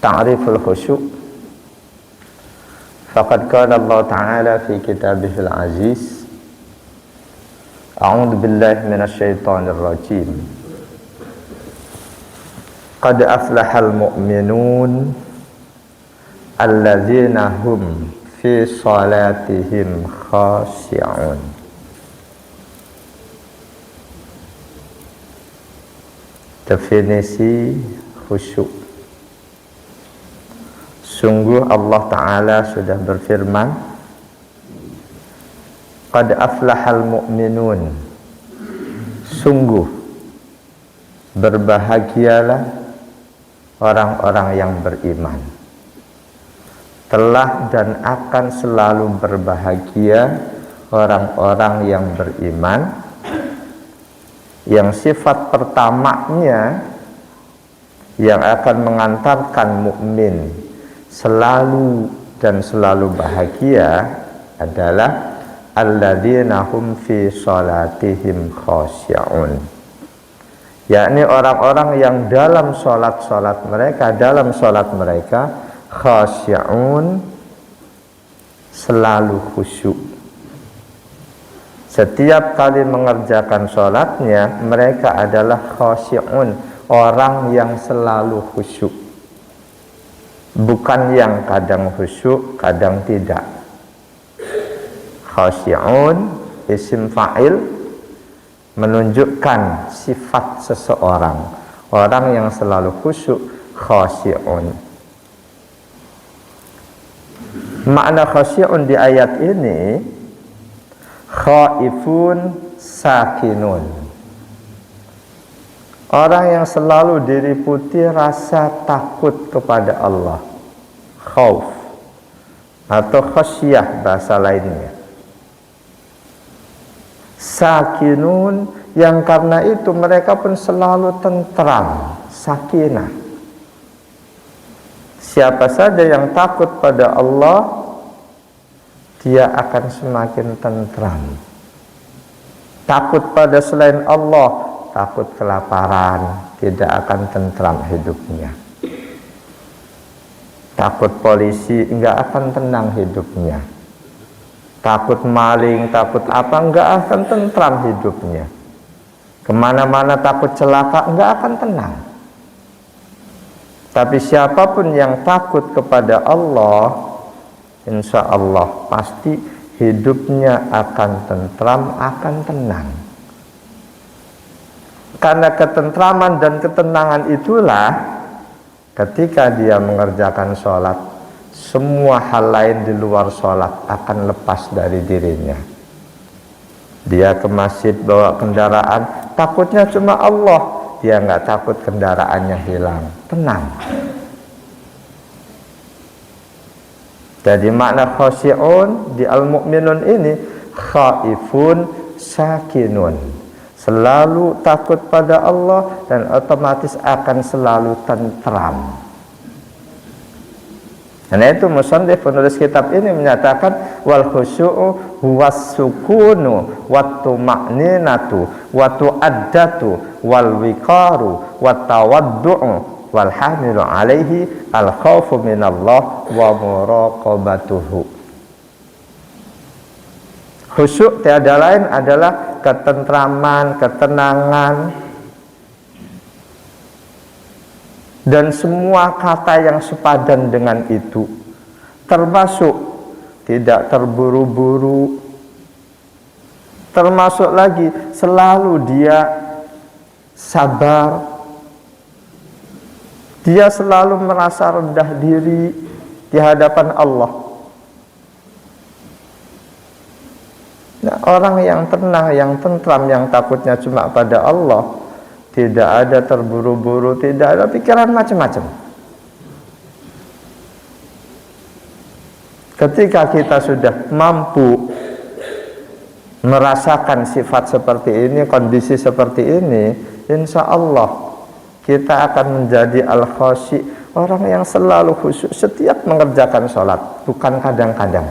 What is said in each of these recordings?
ta'riful khusyuk. Faqad qala Allah Ta'ala fi kitabihil aziz, a'udzu billahi minasyaitonir rajim. Qad aflahal mu'minun alladzina hum fi salatihim khashi'un. Definisi khusyuk. Sungguh Allah Ta'ala sudah berfirman, qad aflahal mu'minun, sungguh berbahagialah orang-orang yang beriman. Telah dan akan selalu berbahagia orang-orang yang beriman, yang sifat pertamanya yang akan mengantarkan mukmin selalu dan selalu bahagia adalah alladzina hum fi salatihim khashi'un, yakni orang-orang yang dalam salat mereka khashi'un, selalu khusyuk. Setiap kali mengerjakan salatnya mereka adalah khashi'un, orang yang selalu khusyuk, bukan yang kadang khusyuk kadang tidak. Khashi'un isim fa'il menunjukkan sifat seseorang, orang yang selalu khusyuk, khashi'un. Makna khashi'un di ayat ini, khaifun sakinun, orang yang selalu diliputi rasa takut kepada Allah, khauf atau khasyah bahasa lainnya. Sakinun, yang karena itu mereka pun selalu tentram, sakinah. Siapa saja yang takut pada Allah, dia akan semakin tentram. Takut pada selain Allah, takut kelaparan, tidak akan tentram hidupnya. Takut polisi, enggak akan tenang hidupnya. Takut maling, takut apa, enggak akan tentram hidupnya. Kemana-mana takut celaka, enggak akan tenang. Tapi siapapun yang takut kepada Allah, insya Allah pasti hidupnya akan tentram, akan tenang. Karena ketentraman dan ketenangan itulah ketika dia mengerjakan sholat, semua hal lain di luar sholat akan lepas dari dirinya. Dia ke masjid bawa kendaraan, takutnya cuma Allah, dia nggak takut kendaraannya hilang, tenang. Jadi makna khashi'un di al-mu'minun ini, khaifun sakinun, selalu takut pada Allah dan otomatis akan selalu tentram. Karena itu musannif penulis kitab ini menyatakan wal khusyu'u huwas sukunu wat tuma'ninatu wat tu'addatu wal wiqaru wat tawaddu'u wal hamilu alaihi al khaufu minallah wa muraqabatuhu. Khusyuk tiada lain adalah ketentraman, ketenangan, dan semua kata yang sepadan dengan itu, termasuk tidak terburu-buru, termasuk lagi selalu dia sabar, dia selalu merasa rendah diri di hadapan Allah. Nah, orang yang tenang, yang tentram, yang takutnya cuma pada Allah, tidak ada terburu-buru, tidak ada pikiran macam-macam. Ketika kita sudah mampu merasakan sifat seperti ini, kondisi seperti ini, insya Allah kita akan menjadi al-khashi, orang yang selalu khusyuk setiap mengerjakan sholat, bukan kadang-kadang.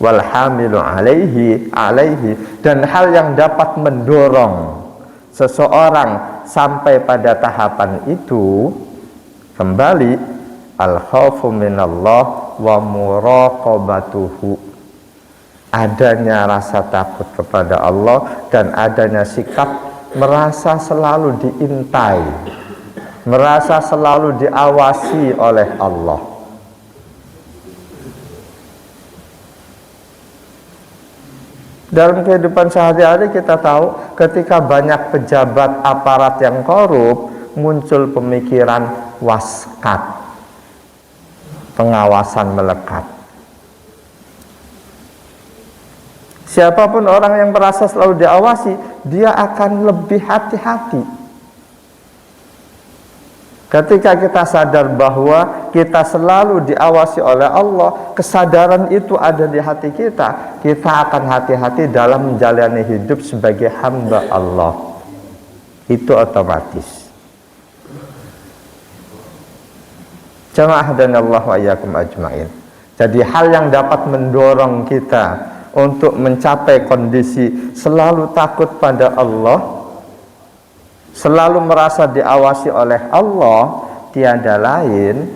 Walhamilu alaihi, dan hal yang dapat mendorong seseorang sampai pada tahapan itu, kembali al-khaufu minallah wa muraqabatuhu, adanya rasa takut kepada Allah dan adanya sikap merasa selalu diintai, merasa selalu diawasi oleh Allah. Dalam kehidupan sehari-hari kita tahu ketika banyak pejabat aparat yang korup, muncul pemikiran waskat, pengawasan melekat. Siapapun orang yang merasa selalu diawasi, dia akan lebih hati-hati. Ketika kita sadar bahwa kita selalu diawasi oleh Allah, kesadaran itu ada di hati kita, kita akan hati-hati dalam menjalani hidup sebagai hamba Allah. Itu otomatis. Jamaah dan Allah wa iyyakum ajmain. Jadi hal yang dapat mendorong kita untuk mencapai kondisi selalu takut pada Allah, selalu merasa diawasi oleh Allah, tiada lain,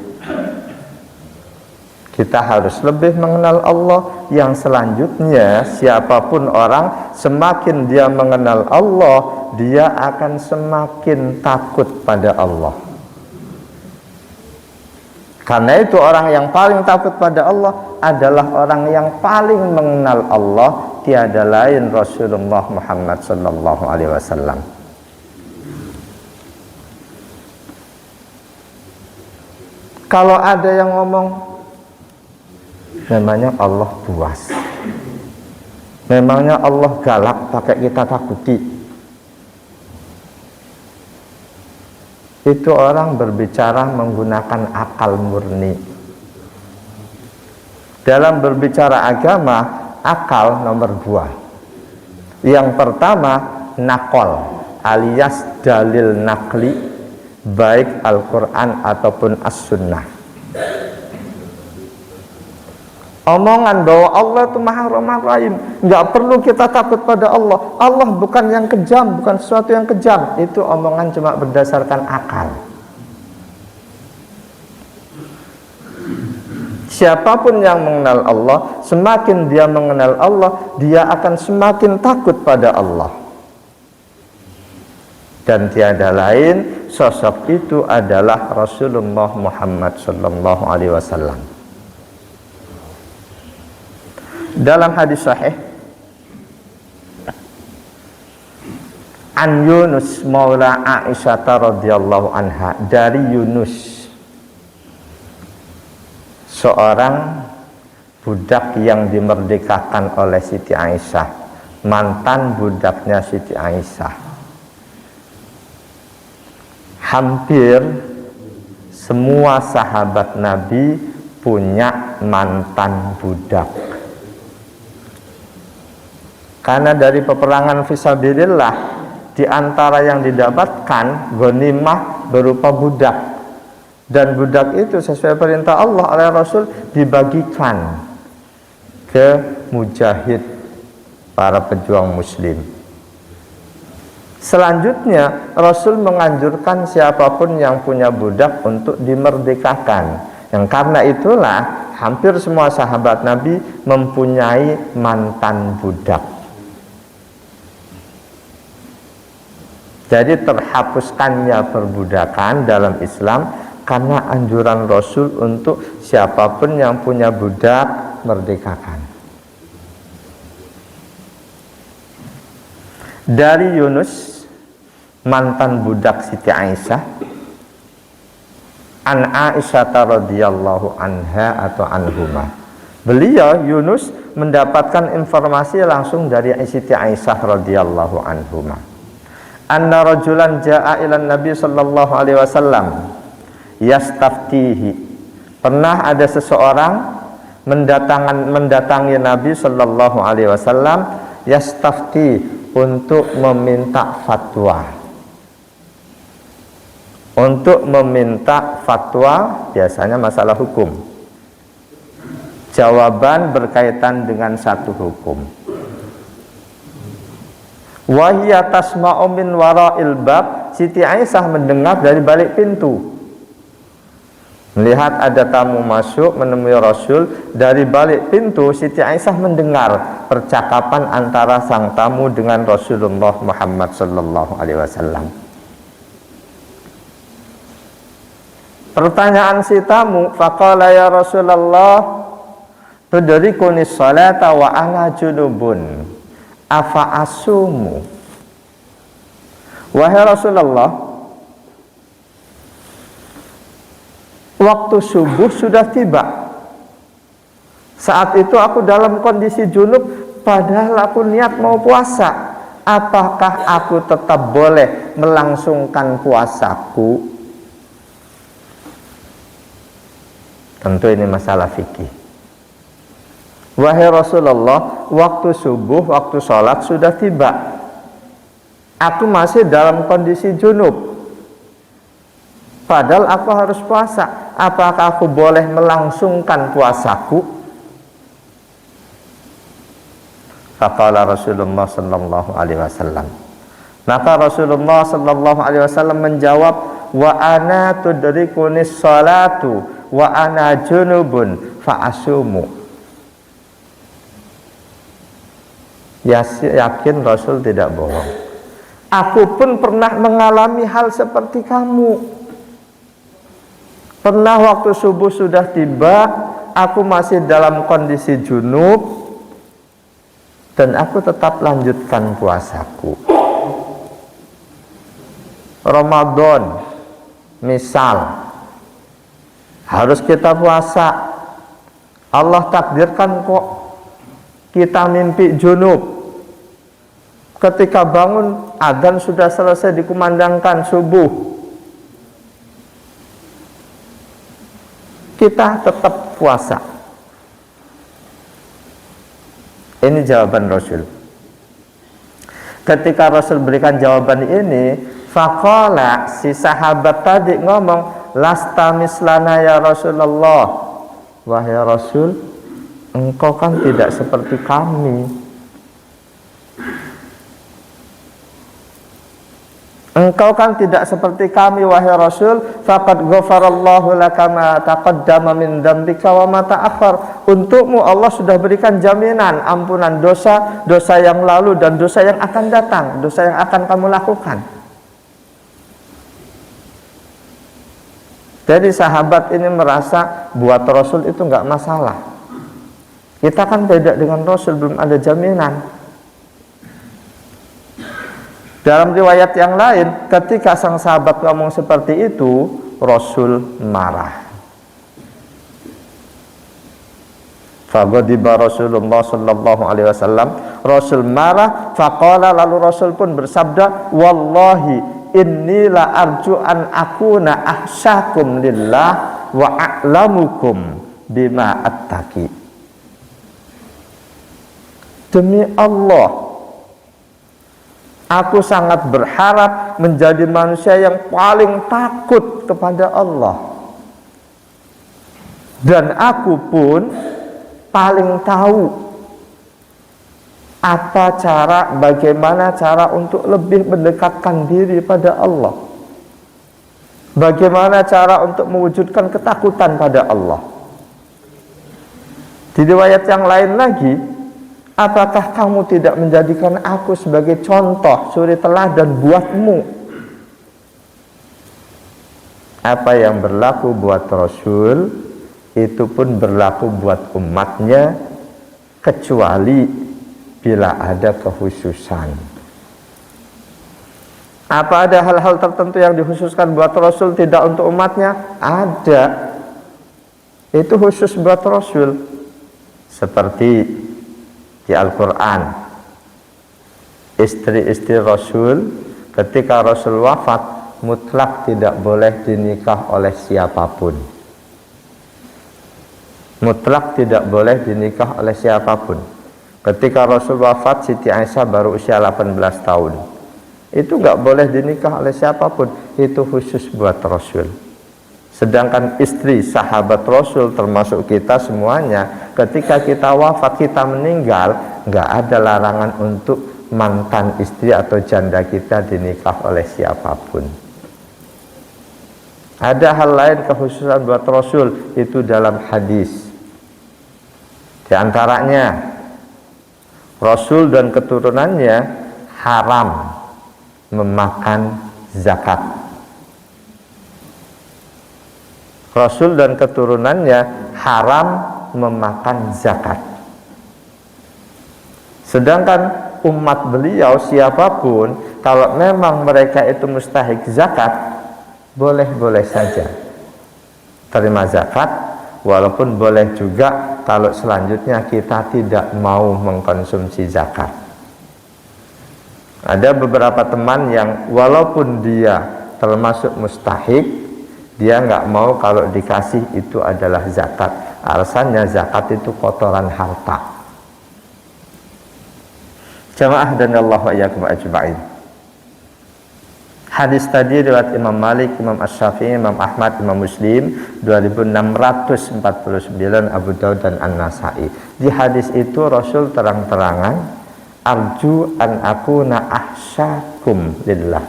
kita harus lebih mengenal Allah. Yang selanjutnya, siapapun orang, semakin dia mengenal Allah, dia akan semakin takut pada Allah. Karena itu orang yang paling takut pada Allah adalah orang yang paling mengenal Allah, tiada lain Rasulullah Muhammad sallallahu alaihi wasallam. Kalau ada yang ngomong, memangnya Allah buas, memangnya Allah galak pakai kita takuti, itu orang berbicara menggunakan akal murni. Dalam berbicara agama, akal nomor 2. Yang pertama, nakol alias dalil nakli, baik Al-Quran ataupun As-Sunnah. Omongan bahwa Allah itu Maha Rahim, nggak perlu kita takut pada Allah, Allah bukan yang kejam, bukan sesuatu yang kejam, itu omongan cuma berdasarkan akal. Siapapun yang mengenal Allah, semakin dia mengenal Allah, dia akan semakin takut pada Allah. Dan tiada lain, sosok itu adalah Rasulullah Muhammad sallallahu alaihi wasallam. Dalam hadis sahih an Yunus maula Aisyah radhiyallahu anha, dari Yunus, seorang budak yang dimerdekakan oleh Siti Aisyah, mantan budaknya Siti Aisyah. Hampir semua sahabat Nabi punya mantan budak. Karena dari peperangan fisabilillah, di antara yang didapatkan ghanimah berupa budak. Dan budak itu sesuai perintah Allah oleh Rasul dibagikan ke mujahid, para pejuang muslim. Selanjutnya Rasul menganjurkan siapapun yang punya budak untuk dimerdekakan. Yang karena itulah hampir semua sahabat Nabi mempunyai mantan budak. Jadi terhapuskannya perbudakan dalam Islam karena anjuran Rasul untuk siapapun yang punya budak merdekakan. Dari Yunus, mantan budak Siti Aisyah, an Aisyah radhiyallahu anha atau anhuma. Beliau Yunus mendapatkan informasi langsung dari Siti Aisyah radhiyallahu anhuma. Anna rajulan jaa ila Nabi sallallahu alaihi wasallam yastaftihi. Pernah ada seseorang mendatangi Nabi sallallahu alaihi wasallam yastafti, untuk meminta fatwa. Untuk meminta fatwa biasanya masalah hukum. Jawaban berkaitan dengan satu hukum. Wa hiya tasma'u min wara'il bab, Siti Aisyah mendengar dari balik pintu. Melihat ada tamu masuk menemui Rasul, dari balik pintu Siti Aisyah mendengar percakapan antara sang tamu dengan Rasulullah Muhammad sallallahu alaihi wasallam. Pertanyaan si tamu, faqala ya Rasulullah, tudrikuni sholata wa ana junubun, afa asumu? Wahai Rasulullah, waktu subuh sudah tiba. Saat itu aku dalam kondisi junub, padahal aku niat mau puasa. Apakah aku tetap boleh melangsungkan puasaku? Tentu ini masalah fikih. Wahai Rasulullah, waktu subuh, waktu sholat sudah tiba. Aku masih dalam kondisi junub, padahal aku harus puasa. Apakah aku boleh melangsungkan puasaku? Faqala Rasulullah sallallahu alaihi wasallam. Maka Rasulullah sallallahu alaihi wasallam menjawab, wa ana tudrikunis sholatu wa ana junubun fa asumu. Yakin Rasul tidak bohong. Aku pun pernah mengalami hal seperti kamu. Pernah waktu subuh sudah tiba, aku masih dalam kondisi junub, dan aku tetap lanjutkan puasaku. Ramadan misal harus kita puasa, Allah takdirkan kok kita mimpi junub. Ketika bangun, adzan sudah selesai dikumandangkan subuh, kita tetap puasa. Ini jawaban Rasul. Ketika Rasul berikan jawaban ini, faqala, si sahabat tadi ngomong, lasta mislana ya Rasulullah. Wahai Rasul, engkau kan tidak seperti kami. Engkau kan tidak seperti kami, wahai Rasul. Faqad ghafarallahu laka ma taqaddama min dzambika wa ma ta'akhkhar. Untukmu Allah sudah berikan jaminan ampunan dosa, dosa yang lalu dan dosa yang akan datang, dosa yang akan kamu lakukan. Jadi sahabat ini merasa buat Rasul itu enggak masalah. Kita kan beda dengan Rasul, belum ada jaminan. Dalam riwayat yang lain, ketika sang sahabat ngomong seperti itu, Rasul marah. Faghadiba Rasulullah sallallahu alaihi wasallam, Rasul marah. Faqala, lalu Rasul pun bersabda, wallahi inni la arju an akuna ahsyakum lillah wa a'lamukum bima attaqi. Demi Allah, aku sangat berharap menjadi manusia yang paling takut kepada Allah, dan aku pun paling tahu bagaimana cara untuk lebih mendekatkan diri pada Allah, bagaimana cara untuk mewujudkan ketakutan pada Allah. Di riwayat yang lain lagi, apakah kamu tidak menjadikan aku sebagai contoh, suri teladan buatmu? Apa yang berlaku buat Rasul, itu pun berlaku buat umatnya, kecuali bila ada kekhususan. Apa ada hal-hal tertentu yang dikhususkan buat Rasul, tidak untuk umatnya? Ada. Itu khusus buat Rasul. Seperti di Al-Quran, istri-istri Rasul ketika Rasul wafat mutlak tidak boleh dinikah oleh siapapun. Mutlak tidak boleh dinikah oleh siapapun. Ketika Rasul wafat, Siti Aisyah baru usia 18 tahun. Itu nggak boleh dinikah oleh siapapun. Itu khusus buat Rasul. Sedangkan istri sahabat Rasul termasuk kita semuanya, ketika kita wafat, kita meninggal, nggak ada larangan untuk mantan istri atau janda kita dinikah oleh siapapun. Ada hal lain kekhususan buat Rasul itu dalam hadis. Di antaranya Rasul dan keturunannya haram memakan zakat. Rasul dan keturunannya haram memakan zakat. Sedangkan umat beliau siapapun, kalau memang mereka itu mustahik zakat, boleh-boleh saja terima zakat, walaupun boleh juga kalau selanjutnya kita tidak mau mengkonsumsi zakat. Ada beberapa teman yang walaupun dia termasuk mustahik, dia nggak mau kalau dikasih itu adalah zakat. Alasannya zakat itu kotoran harta. Jamaah dan Allah wa iyyakum ajma'in. Hadis tadi riwayat Imam Malik, Imam Asy-Syafi'i, Imam Ahmad, Imam Muslim 2649, Abu Daud dan An-Nasa'i. Di hadis itu Rasul terang-terangan, arju an akuna ahsyakum lillah.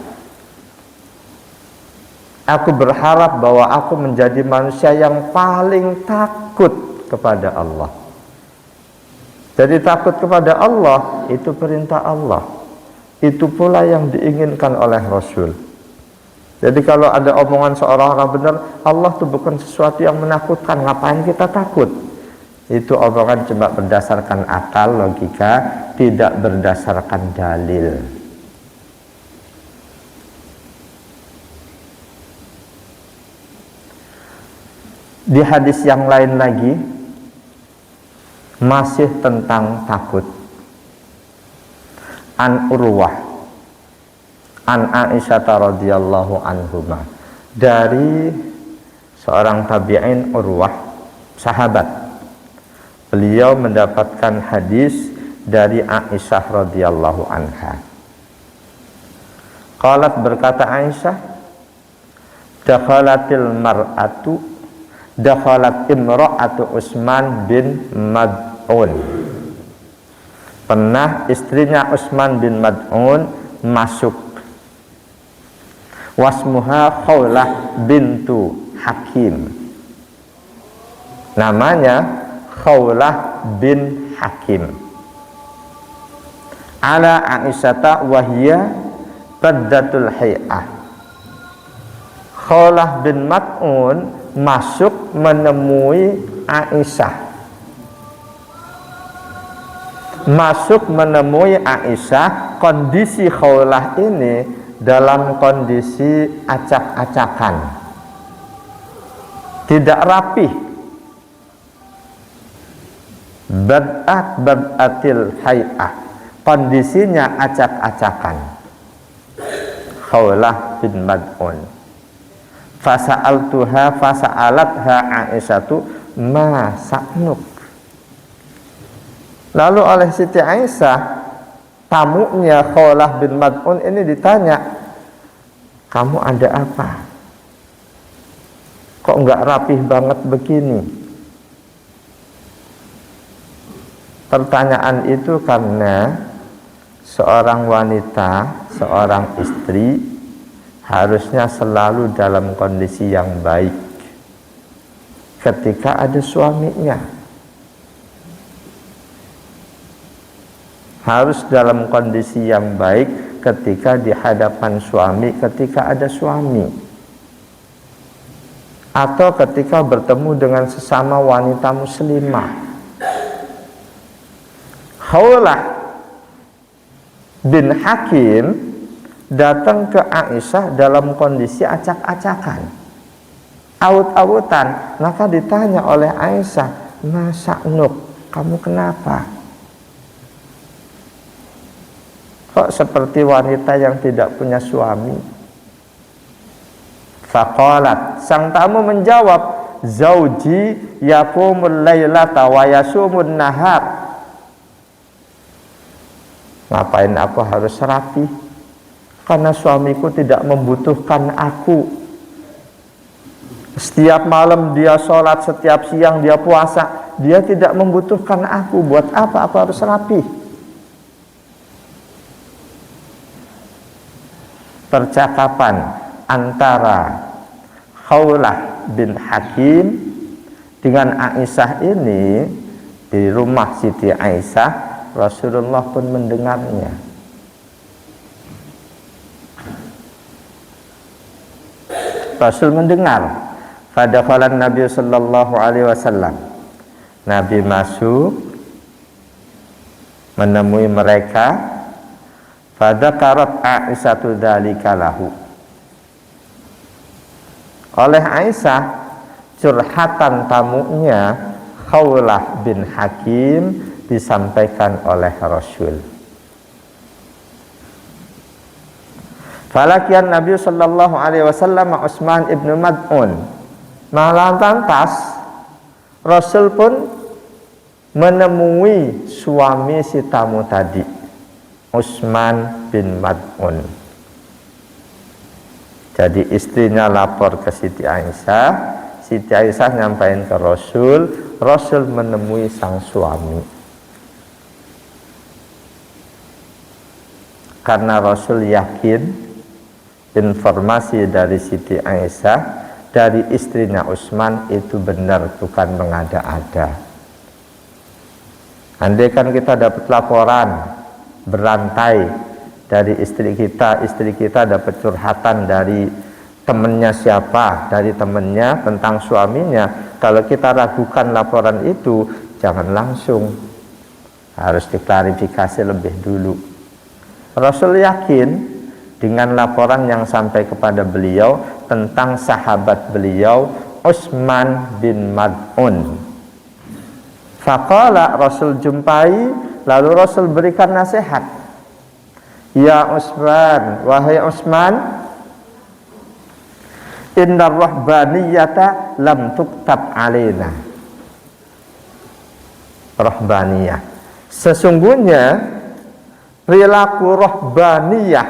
Aku berharap bahwa aku menjadi manusia yang paling takut kepada Allah. Jadi takut kepada Allah itu perintah Allah. Itu pula yang diinginkan oleh Rasul. Jadi kalau ada omongan seorang orang benar, Allah itu bukan sesuatu yang menakutkan, ngapain kita takut? Itu omongan cuma berdasarkan akal, logika, tidak berdasarkan dalil. Di hadis yang lain lagi masih tentang takut. An Urwah an Aisyah radhiyallahu anhuma, dari seorang tabi'in Urwah, sahabat. Beliau mendapatkan hadis dari Aisyah radhiyallahu anha. Qalat, berkata Aisyah, dakhalat imra'atu Utsman bin Mad'un. Pernah istrinya Utsman bin Mad'un masuk. Wasmuha Khawlah bintu Hakim. Namanya Khawlah bin Hakim. Ala Aisyata wahiyya baddatul hay'ah. Khawlah bin Mad'un masuk menemui Aisyah. Masuk menemui Aisyah, kondisi Khawlah ini dalam kondisi acak-acakan, tidak rapih. Bad'atil hay'ah, kondisinya acak-acakan. Khawlah bin Mad'un. Fasa'alatha Aisyatu ma sa'nuk. Lalu oleh Siti Aisyah, tamunya Khawlah bin Mad'un ini ditanya, kamu ada apa? Kok enggak rapih banget begini? Pertanyaan itu karena seorang wanita, seorang istri harusnya selalu dalam kondisi yang baik ketika ada suaminya. Harus dalam kondisi yang baik ketika di hadapan suami, ketika ada suami, atau ketika bertemu dengan sesama wanita muslimah. Khawlah bin Hakim datang ke Aisyah dalam kondisi acak-acakan, aut-autan. Maka ditanya oleh Aisyah, masa'nuk, kamu kenapa? Kok seperti wanita yang tidak punya suami? Faqalat, sang tamu menjawab, zauji yaqumul lailata wa yasumun nahar. Ngapain aku harus rapi? Karena suamiku tidak membutuhkan aku. Setiap malam dia sholat, setiap siang dia puasa. Dia tidak membutuhkan aku. Buat apa aku harus rapi? percakapan antara Khawlah bin Hakim dengan Aisyah ini di rumah Siti Aisyah, Rasulullah pun mendengarnya. Rasul mendengar. Fadakhalan Nabi sallallahu alaihi wasallam. Nabi masuk menemui mereka. Fadakarat Aisyatu dzalika lahu. Oleh Aisyah, curhatan tamunya Khawlah bin Hakim disampaikan oleh Rasul. Falakian Nabi sallallahu alaihi wasallam Utsman ibnu Mad'un. Lantas Rasul pun menemui suami si tamu tadi, Utsman bin Mad'un. Jadi istrinya lapor ke Siti Aisyah, Siti Aisyah nyampaikan ke Rasul, Rasul menemui sang suami. Karena Rasul yakin informasi dari Siti Aisyah, dari istrinya Utsman itu benar, bukan mengada-ada. Andai kan kita dapat laporan berantai dari istri kita dapat curhatan dari temennya siapa, dari temennya tentang suaminya. Kalau kita ragukan laporan itu, jangan langsung, harus diklarifikasi lebih dulu. Rasul yakin dengan laporan yang sampai kepada beliau tentang sahabat beliau Utsman bin Mad'un. Faqala, Rasul jumpai, lalu Rasul berikan nasihat. Ya Utsman, wahai Utsman, innar rahbaniyata lam tuktab alaina. Rahbaniyah, sesungguhnya perilaku rahbaniyah,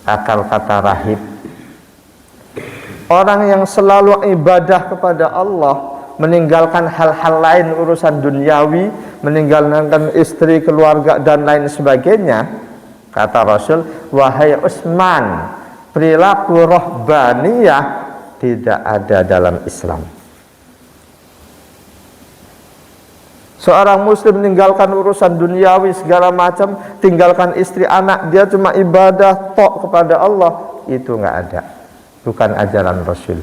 akal kata rahib, orang yang selalu ibadah kepada Allah, meninggalkan hal-hal lain, urusan duniawi, meninggalkan istri, keluarga, dan lain sebagainya. Kata Rasul, wahai Utsman, perilaku rahbaniyah tidak ada dalam Islam. Seorang muslim meninggalkan urusan duniawi segala macam, tinggalkan istri, anak, dia cuma ibadah tok kepada Allah, itu nggak ada, bukan ajaran Rasul.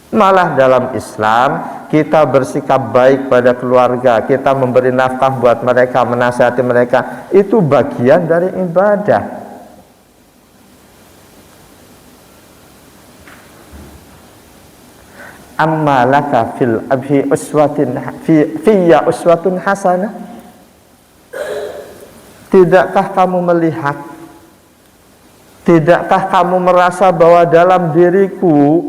Malah dalam Islam kita bersikap baik pada keluarga, kita memberi nafkah buat mereka, menasihati mereka, itu bagian dari ibadah. Amma laka fil abhi uswatin fiyya uswatun hasanah. Tidakkah kamu melihat, tidakkah kamu merasa bahwa dalam diriku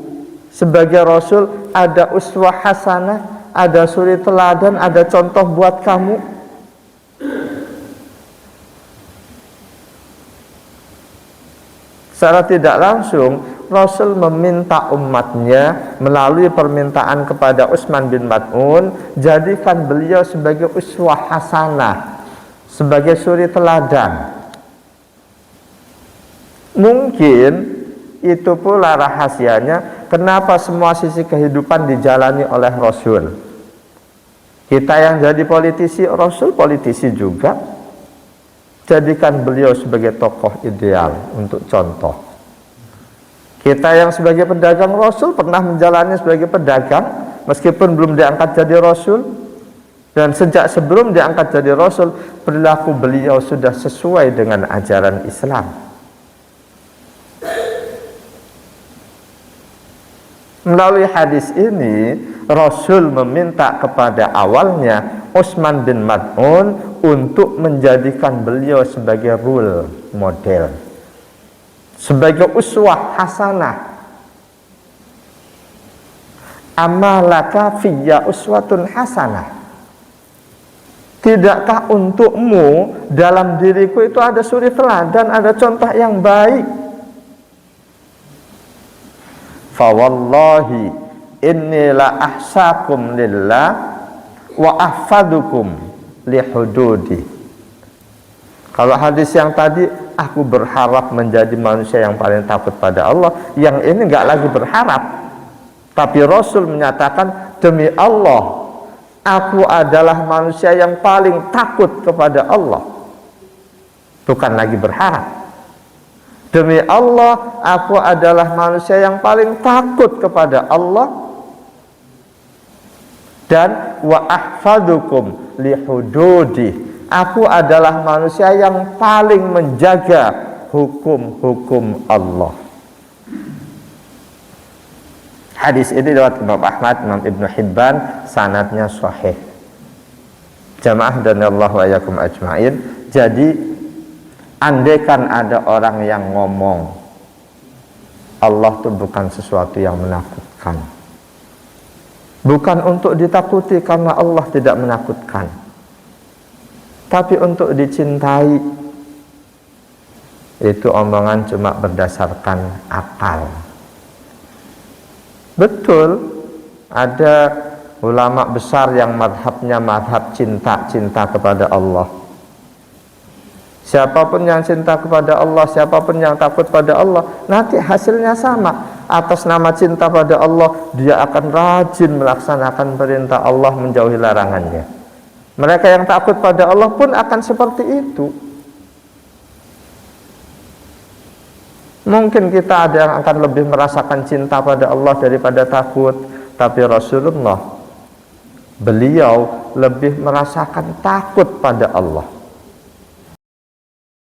sebagai Rasul ada uswah hasanah, ada suri teladan, ada contoh buat kamu? Secara tidak langsung Rasul meminta umatnya melalui permintaan kepada Utsman bin Mad'un, jadikan beliau sebagai uswah hasanah, sebagai suri teladan. Mungkin itu pula rahasianya kenapa semua sisi kehidupan dijalani oleh Rasul. Kita yang jadi politisi, Rasul politisi juga. Jadikan beliau sebagai tokoh ideal untuk contoh. Kita yang sebagai pedagang, Rasul pernah menjalani sebagai pedagang meskipun belum diangkat jadi Rasul. Dan sejak sebelum diangkat jadi Rasul, perilaku beliau sudah sesuai dengan ajaran Islam. Melalui hadis ini, Rasul meminta kepada awalnya Utsman bin Mad'un untuk menjadikan beliau sebagai role model, sebagai uswah hasanah. Amalaka fiyya uswatun hasanah. Tidakkah untukmu dalam diriku itu ada suri teladan, ada contoh yang baik? Fawallahi inni la ahsakum lillah wa ahfadukum li hududi. Kalau hadis yang tadi, aku berharap menjadi manusia yang paling takut pada Allah, yang ini nggak lagi berharap, tapi Rasul menyatakan, demi Allah, aku adalah manusia yang paling takut kepada Allah. Bukan lagi berharap. Demi Allah, aku adalah manusia yang paling takut kepada Allah, dan wa ahfadukum li hududi, aku adalah manusia yang paling menjaga hukum-hukum Allah. Hadis ini riwayat Imam Ahmad, Imam Ibnu Hibban, sanadnya sahih. Jamaah dan Allah wa yakum ajmain. Jadi andaikan ada orang yang ngomong Allah itu bukan sesuatu yang menakutkan, bukan untuk ditakuti karena Allah tidak menakutkan, tapi untuk dicintai, itu omongan cuma berdasarkan akal. Betul, ada ulama besar yang madhabnya madhab cinta kepada Allah. Siapapun yang cinta kepada Allah, siapapun yang takut pada Allah, nanti hasilnya sama. Atas nama cinta pada Allah, dia akan rajin melaksanakan perintah Allah, menjauhi larangannya. Mereka yang takut pada Allah pun akan seperti itu. Mungkin kita ada yang akan lebih merasakan cinta pada Allah daripada takut, tapi Rasulullah, beliau lebih merasakan takut pada Allah.